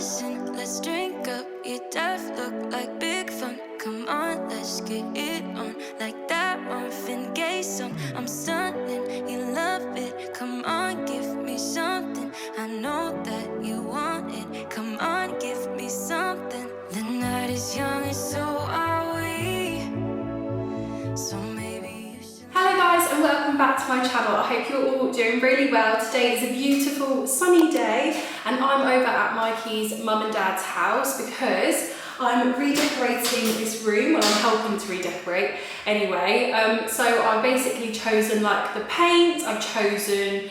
listen, let's drink up. Your death look like big fun. Come on, let's get it on. Like that Marvin Gaye song. I'm stunning, you love it. Come on, give me something. I know that you want it. Come on, give me something. The night is young and so are we. So maybe you should... Hello guys and welcome back to my channel. I hope you're all doing really well. Today is a beautiful sunny day and I'm over at Mikey's mum and dad's house because I'm redecorating this room. Well, I'm helping to redecorate anyway. So I've basically chosen like the paint, I've chosen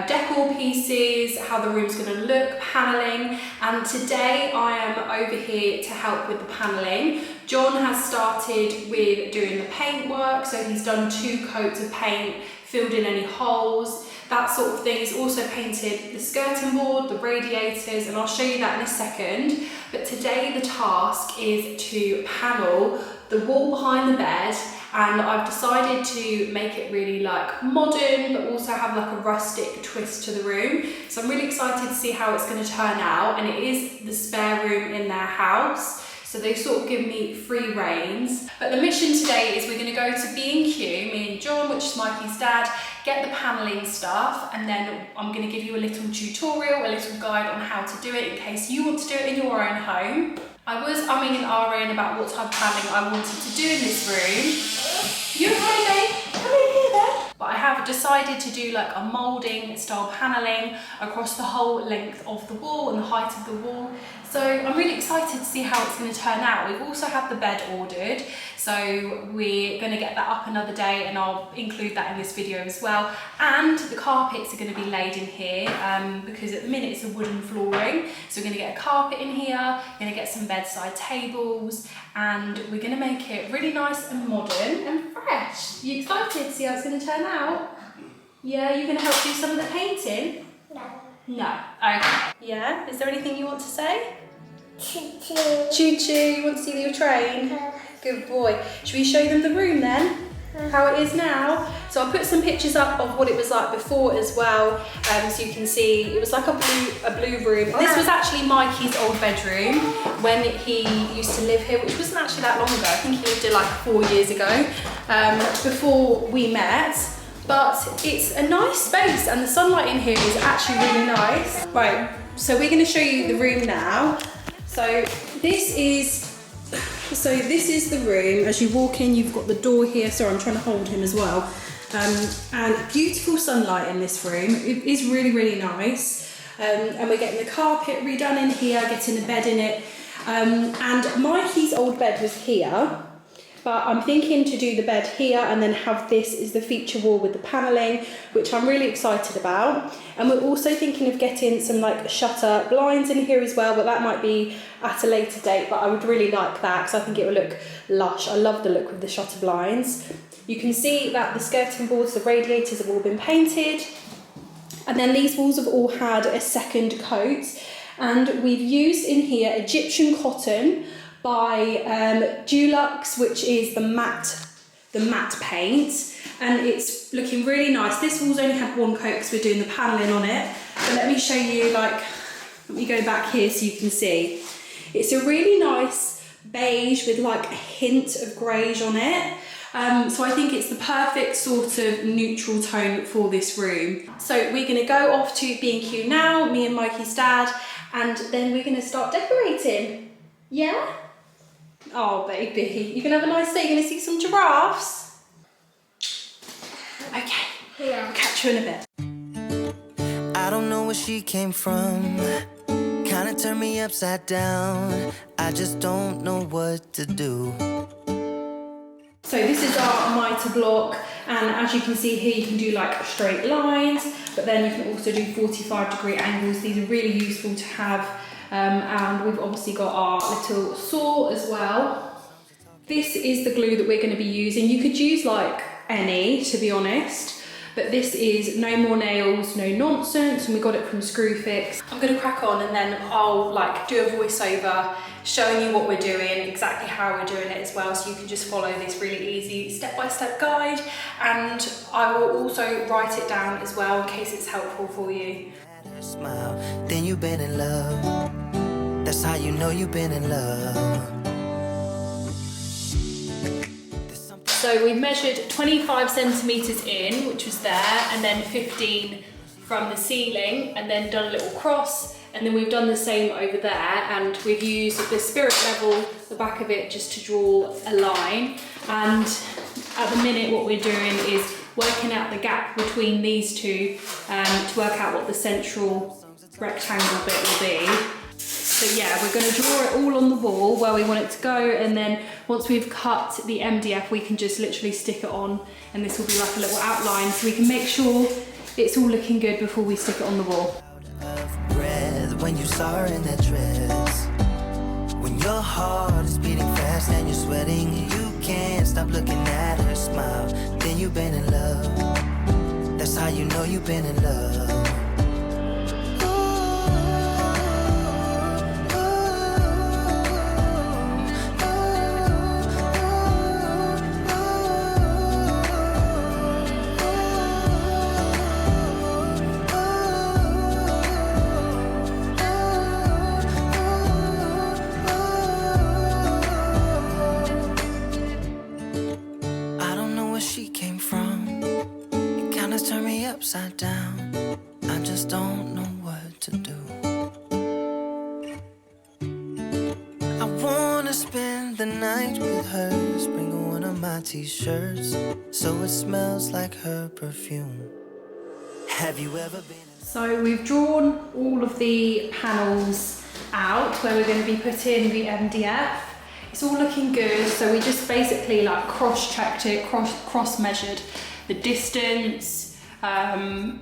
decor pieces, how the room's going to look, paneling, and today I am over here to help with the paneling. John has started with doing the paint work, so he's done 2 coats of paint, filled in any holes, that sort of thing. He's also painted the skirting board, the radiators, and I'll show you that in a second. But today the task is to panel the wall behind the bed, and I've decided to make it really like modern but also have like a rustic twist to the room. So I'm really excited to see how it's going to turn out, and it is the spare room in their house. So they sort of give me free reins. But the mission today is we're going to go to B&Q, me and John, which is Mikey's dad, get the paneling stuff, and then I'm going to give you a little tutorial, a little guide on how to do it in case you want to do it in your own home. I was umming and ahhing about what type of paneling I wanted to do in this room. You okay, babe? Come in here then. But I have decided to do like a moulding style paneling across the whole length of the wall and the height of the wall. So I'm really excited to see how it's going to turn out. We've also had the bed ordered, so we're going to get that up another day and I'll include that in this video as well. And the carpets are going to be laid in here because at the minute it's a wooden flooring. So we're going to get a carpet in here, we're going to get some bedside tables, and we're going to make it really nice and modern and fresh. You excited to see how it's going to turn out? Yeah, you're going to help do some of the painting? No. No. Okay. Yeah? Is there anything you want to say? Choo-choo. Choo-choo, you want to see your train? Good boy. Should we show them the room then? How it is now? So I'll put some pictures up of what it was like before as well, so you can see it was like a blue room. This was actually Mikey's old bedroom when he used to live here, which wasn't actually that long ago. I think he lived here like 4 years ago, before we met. But it's a nice space and the sunlight in here is actually really nice. Right, so we're going to show you the room now. So this is the room. As you walk in, you've got the door here. Sorry, I'm trying to hold him as well. And beautiful sunlight in this room. It is really, really nice. And we're getting the carpet redone in here, getting the bed in it. And Mikey's old bed was here. But I'm thinking to do the bed here and then have this as the feature wall with the paneling, which I'm really excited about. And we're also thinking of getting some like shutter blinds in here as well, but that might be at a later date, but I would really like that because I think it will look lush. I love the look of the shutter blinds. You can see that the skirting boards, the radiators have all been painted. And then these walls have all had a second coat. And we've used in here Egyptian cotton by Dulux, which is the matte paint, and it's looking really nice. This wall's only had 1 coat because we're doing the paneling on it, but let me show you, like, let me go back here so you can see. It's a really nice beige with like a hint of greige on it. So I think it's the perfect sort of neutral tone for this room. So we're going to go off to B&Q now, me and Mikey's dad, and then we're going to start decorating. Yeah? Oh, baby, you're gonna have a nice day. You're gonna see some giraffes. Okay, Yeah. I'll catch you in a bit. I don't know where she came from. Kinda turned me upside down. I just don't know what to do. So this is our mitre block, and as you can see here, you can do like straight lines, but then you can also do 45-degree angles. These are really useful to have. And we've obviously got our little saw as well. This is the glue that we're going to be using. You could use like any, to be honest, but this is no more nails, no nonsense, and we got it from Screwfix. I'm going to crack on and then I'll like do a voiceover showing you what we're doing, exactly how we're doing it as well, so you can just follow this really easy step-by-step guide, and I will also write it down as well in case it's helpful for you. Smile, then you've been in love. That's how you know you've been in love. So we've measured 25 centimetres in, which was there, and then 15 from the ceiling, and then done a little cross, and then we've done the same over there, and we've used the spirit level, the back of it, just to draw a line. And at the minute what we're doing is working out the gap between these two to work out what the central rectangle bit will be. So yeah, we're going to draw it all on the wall where we want it to go, and then once we've cut the MDF we can just literally stick it on, and this will be like a little outline so we can make sure it's all looking good before we stick it on the wall. When you saw her in that dress, when your heart is beating fast and you're sweating and you can't stop looking at her smile, then you've been in love. That's how you know you've been in love. Upside down, I just don't know what to do. I wanna spend the night with her, bring her one of my t-shirts so it smells like her perfume. Have you ever been? So we've drawn all of the panels out where we're going to be putting the MDF. It's all looking good, so we just basically like cross-checked it, cross-measured the distance, down,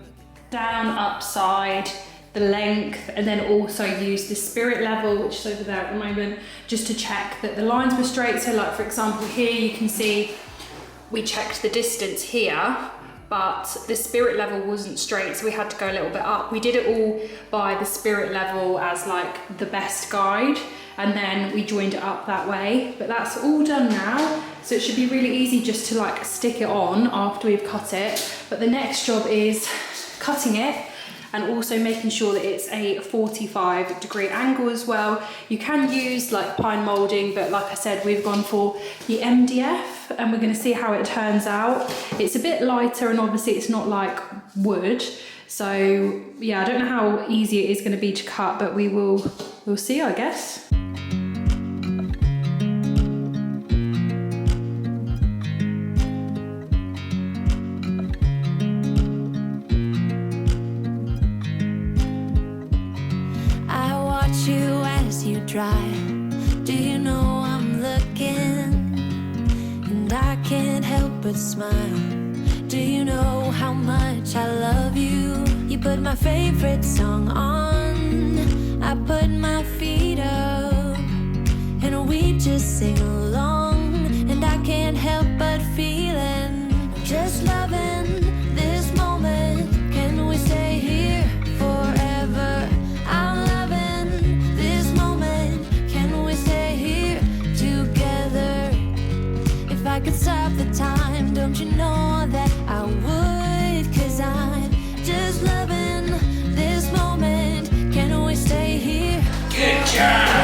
upside, the length, and then also use the spirit level, which is over there at the moment, just to check that the lines were straight. So like for example here you can see we checked the distance here, but the spirit level wasn't straight, so we had to go a little bit up. We did it all by the spirit level as like the best guide, and then we joined it up that way. But that's all done now, so it should be really easy just to like stick it on after we've cut it. But the next job is cutting it and also making sure that it's a 45-degree angle as well. You can use like pine moulding, but like I said, we've gone for the MDF and we're going to see how it turns out. It's a bit lighter and obviously it's not like wood. So yeah, I don't know how easy it is going to be to cut, but we'll see, I guess. Do you know I'm looking, and I can't help but smile? Do you know how much I love you? You put my favorite song on, I put my feet up, and we just sing along, and I can't help but feeling, just loving this moment. Can we stay here forever? I'm loving this moment. Can we stay here together? If I could stop the time, don't you know that I would? 'Cause I'm just loving this moment. Can we stay here? Good job!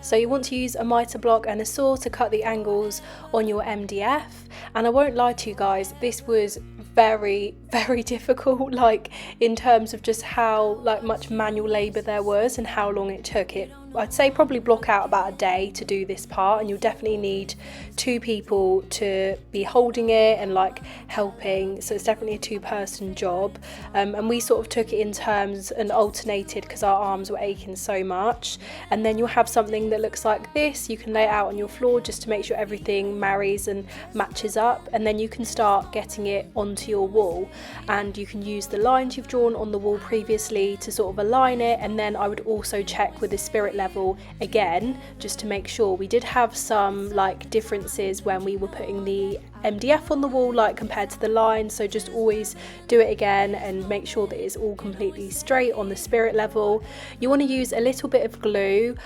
So you want to use a mitre block and a saw to cut the angles on your MDF. And I won't lie to you guys, this was very, very difficult, like in terms of just how much manual labour there was and how long it took. I'd say probably block out about a day to do this part, and you'll definitely need 2 people to be holding it and like helping, so it's definitely a 2-person job. And we sort of took it in turns and alternated because our arms were aching so much. And then you'll have something that looks like this. You can lay it out on your floor just to make sure everything marries and matches up, and then you can start getting it onto your wall, and you can use the lines you've drawn on the wall previously to sort of align it. And then I would also check with the spirit level again just to make sure. We did have some like differences when we were putting the MDF on the wall like compared to the line, so just always do it again and make sure that it's all completely straight on the spirit level. You want to use a little bit of glue.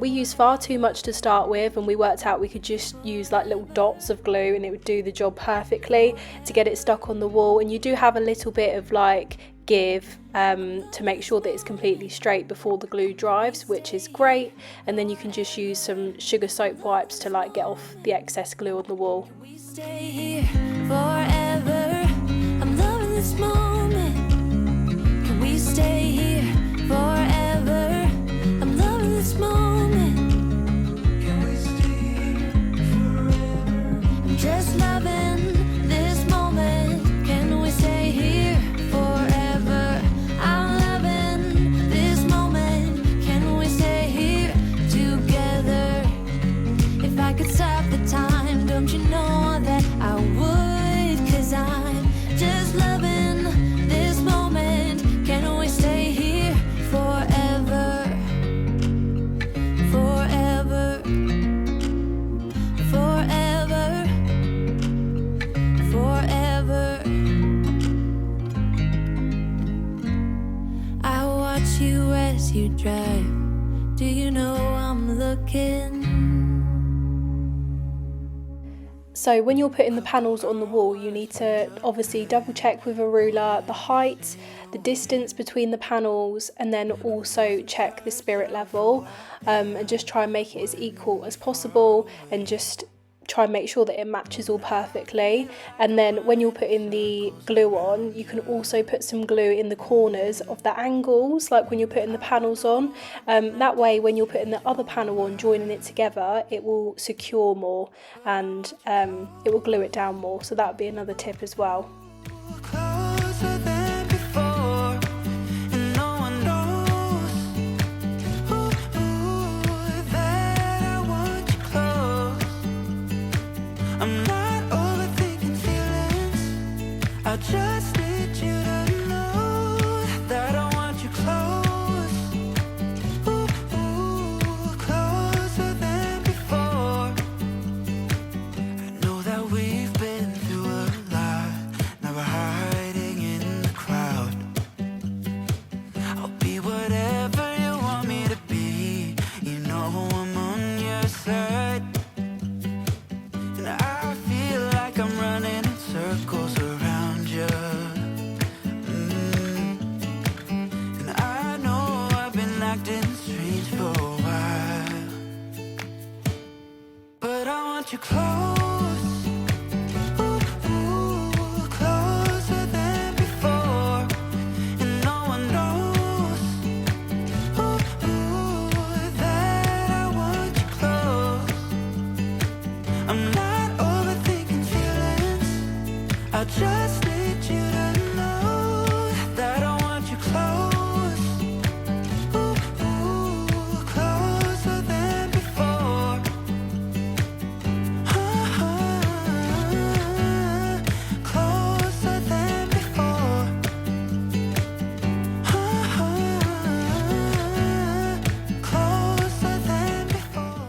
We used far too much to start with, and we worked out we could just use like little dots of glue and it would do the job perfectly to get it stuck on the wall. And you do have a little bit of like give to make sure that it's completely straight before the glue dries, which is great. And then you can just use some sugar soap wipes to like get off the excess glue on the wall. We stay here forever. I'm loving this moment. Can we stay here forever? I'm loving this moment. Can we stay here forever? I'm just loving this moment. Can we stay here forever? I'm loving this moment. Can we stay here together? If I could stop the time, don't you know that I would? 'Cause I'm just loving this moment. Can we stay here forever? Forever. Forever. Forever. I watch you as you drive. Do you know I'm looking? So when you're putting the panels on the wall, you need to obviously double check with a ruler the height, the distance between the panels, and then also check the spirit level, and just try and make it as equal as possible, and just try and make sure that it matches all perfectly. And then when you're putting the glue on, you can also put some glue in the corners of the angles, like when you're putting the panels on. That way when you're putting the other panel on, joining it together, it will secure more, and it will glue it down more. So that would be another tip as well. Closer than before, and no one knows. That I want you close. I'm not overthinking feelings. I just need you to know that I want you close. Closer than before. I know that we've been through a lot. Now we're hiding in the crowd. I'll be whatever you want me to be. You know I'm on your side. And I feel like I'm running in circles around you. And I know I've been acting strange for a while, but I want you close. Closer than before, and no one knows that I want you close. I'm not overthinking feelings. I just need you to know that I want you close. Closer than before. Closer than before. Closer than before.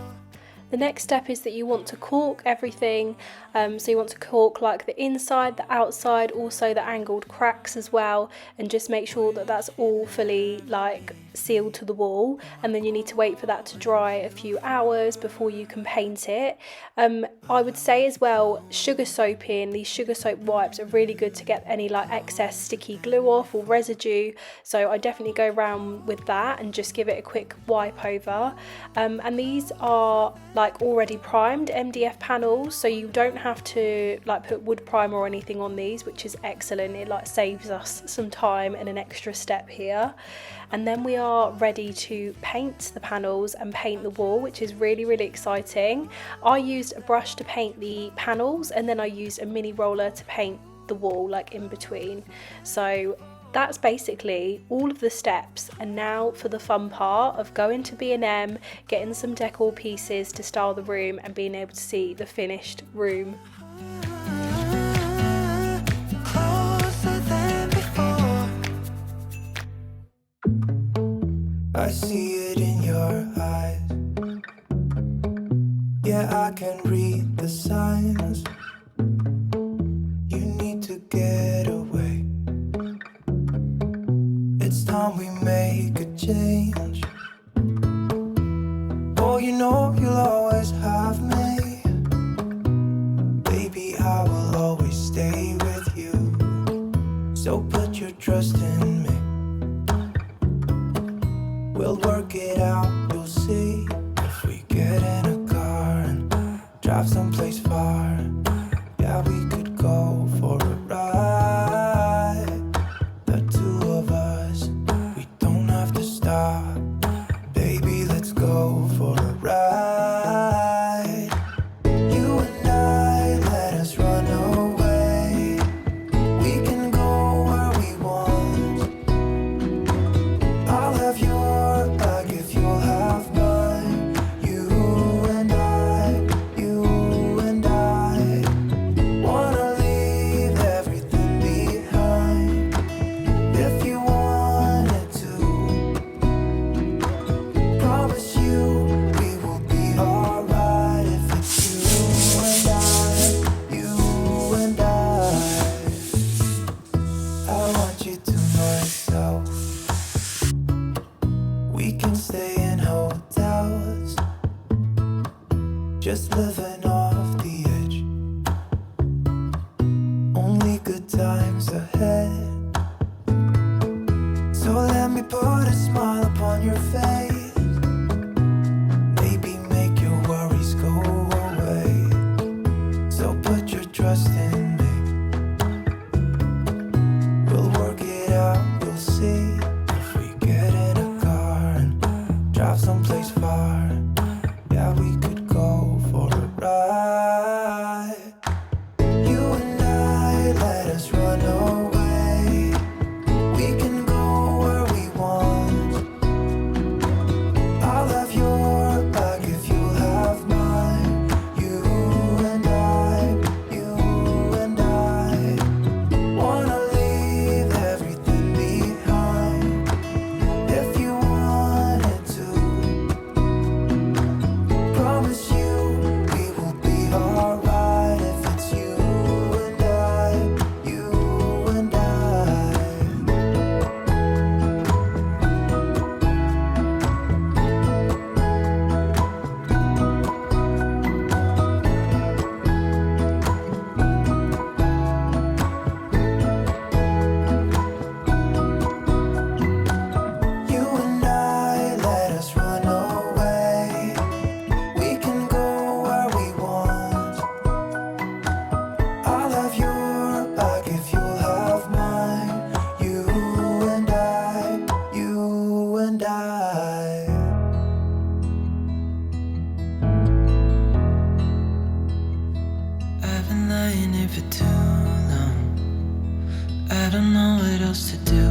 The next step is that you want to caulk everything, so you want to caulk like the inside, the outside, also the angled cracks as well, and just make sure that that's all fully like sealed to the wall. And then you need to wait for that to dry a few hours before you can paint it. I would say as well, sugar soaping, these sugar soap wipes are really good to get any like excess sticky glue off or residue, so I definitely go around with that and just give it a quick wipe over. And these are like already primed MDF panels, so you don't have to like put wood primer or anything on these, which is excellent. It like saves us some time and an extra step here. And then we are ready to paint the panels and paint the wall, which is really, really exciting. I used a brush to paint the panels, and then I used a mini roller to paint the wall like in between. So that's basically all of the steps. And now for the fun part of going to B&M, getting some decor pieces to style the room and being able to see the finished room. Closer than before. I see it in your eyes. Yeah, I can read the signs. You need to get away. It's time we make a change. Oh, you know you'll always have me. Baby, I will always stay with you. So put your trust in We'll work it out, you'll see. If we get in a car and drive someplace far, yeah, we could go for a ride. The two of us, we don't have to stop. Baby, let's go for a ride. You and I, let us run away. We can go where we want. I'll have your back if you'll have mine. You and I, wanna leave everything behind. If you wanted to, promise you we will be alright. If it's you and I want you to myself. We can stay in hotels, just living off the edge. Only good times ahead. So let me put a smile upon your face. Maybe make your worries go away. So put your trust in me. We'll work it out, you'll see. If we get in a car and drive someplace far, yeah, we could go for a ride. You and I, let us run away. We can go where we want. I'll have your back if you'll have mine. You and I wanna leave everything behind. If you wanted to, promise you we will be alright. If it's you and I. You and I, let us run away. We can go where we want. I'll have your back if you'll have mine. You and I. I've been lying here for too long. I don't know what else to do.